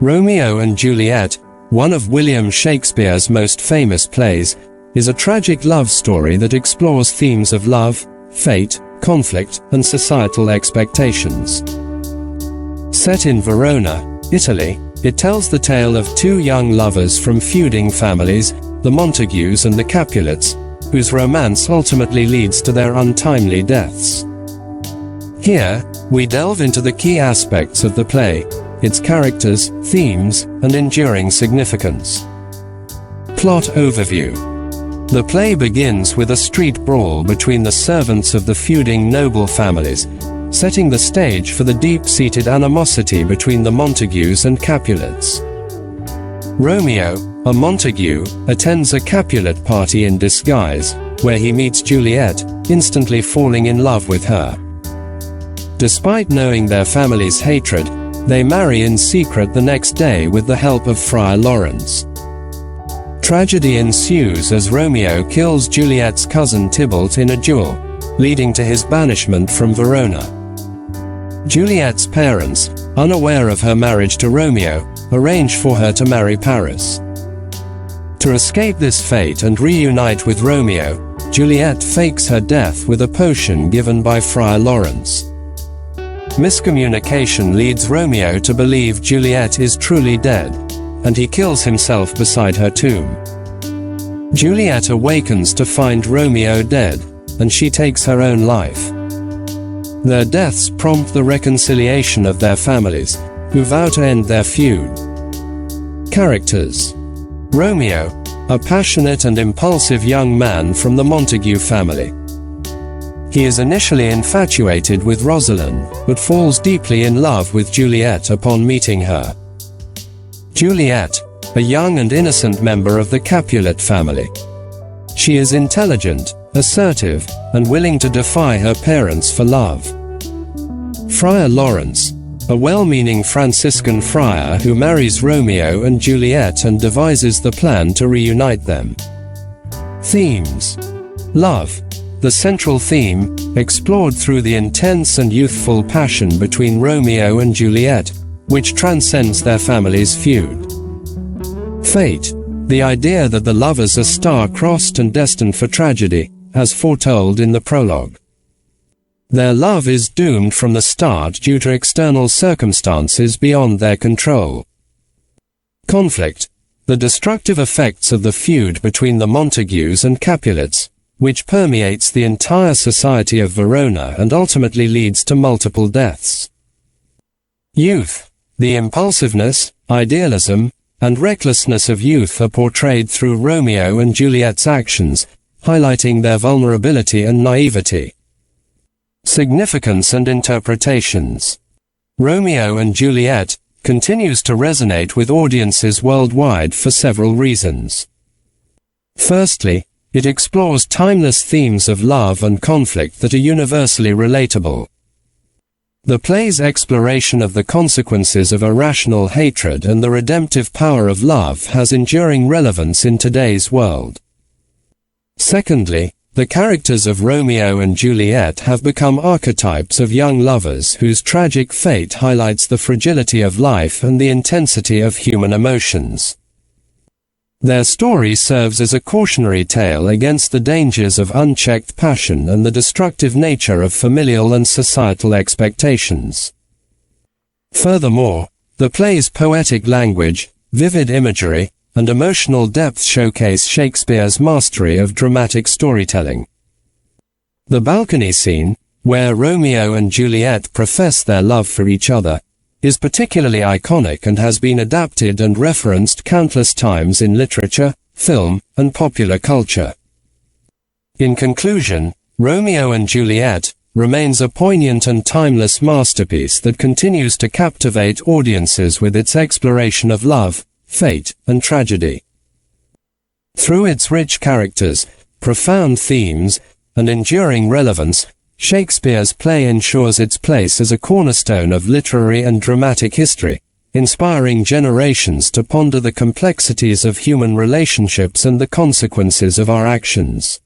Romeo and Juliet, one of William Shakespeare's most famous plays, is a tragic love story that explores themes of love, fate, conflict, and societal expectations. Set in Verona, Italy, it tells the tale of two young lovers from feuding families, the Montagues and the Capulets, whose romance ultimately leads to their untimely deaths. Here, we delve into the key aspects of the play, its characters, themes, and enduring significance. Plot overview. The play begins with a street brawl between the servants of the feuding noble families, setting the stage for the deep-seated animosity between the Montagues and Capulets. Romeo, a Montague, attends a Capulet party in disguise, where he meets Juliet, instantly falling in love with her. Despite knowing their family's hatred, they marry in secret the next day with the help of Friar Lawrence. Tragedy ensues as Romeo kills Juliet's cousin Tybalt in a duel, leading to his banishment from Verona. Juliet's parents, unaware of her marriage to Romeo, arrange for her to marry Paris. To escape this fate and reunite with Romeo, Juliet fakes her death with a potion given by Friar Lawrence. Miscommunication leads Romeo to believe Juliet is truly dead, and he kills himself beside her tomb. Juliet awakens to find Romeo dead, and she takes her own life. Their deaths prompt the reconciliation of their families, who vow to end their feud. Characters. Romeo, a passionate and impulsive young man from the Montague family. He is initially infatuated with Rosalind, but falls deeply in love with Juliet upon meeting her. Juliet, a young and innocent member of the Capulet family. She is intelligent, assertive, and willing to defy her parents for love. Friar Lawrence, a well-meaning Franciscan friar who marries Romeo and Juliet and devises the plan to reunite them. Themes. Love, the central theme, explored through the intense and youthful passion between Romeo and Juliet, which transcends their family's feud. Fate, the idea that the lovers are star-crossed and destined for tragedy, as foretold in the prologue. Their love is doomed from the start due to external circumstances beyond their control. Conflict, the destructive effects of the feud between the Montagues and Capulets, which permeates the entire society of Verona and ultimately leads to multiple deaths. Youth, the impulsiveness, idealism, and recklessness of youth are portrayed through Romeo and Juliet's actions, highlighting their vulnerability and naivety. Significance and interpretations. Romeo and Juliet continues to resonate with audiences worldwide for several reasons. Firstly, it explores timeless themes of love and conflict that are universally relatable. The play's exploration of the consequences of irrational hatred and the redemptive power of love has enduring relevance in today's world. Secondly, the characters of Romeo and Juliet have become archetypes of young lovers whose tragic fate highlights the fragility of life and the intensity of human emotions. Their story serves as a cautionary tale against the dangers of unchecked passion and the destructive nature of familial and societal expectations. Furthermore, the play's poetic language, vivid imagery, and emotional depth showcase Shakespeare's mastery of dramatic storytelling. The balcony scene, where Romeo and Juliet profess their love for each other, is particularly iconic and has been adapted and referenced countless times in literature, film, and popular culture. In conclusion, Romeo and Juliet remains a poignant and timeless masterpiece that continues to captivate audiences with its exploration of love, fate, and tragedy. Through its rich characters, profound themes, and enduring relevance, Shakespeare's play ensures its place as a cornerstone of literary and dramatic history, inspiring generations to ponder the complexities of human relationships and the consequences of our actions.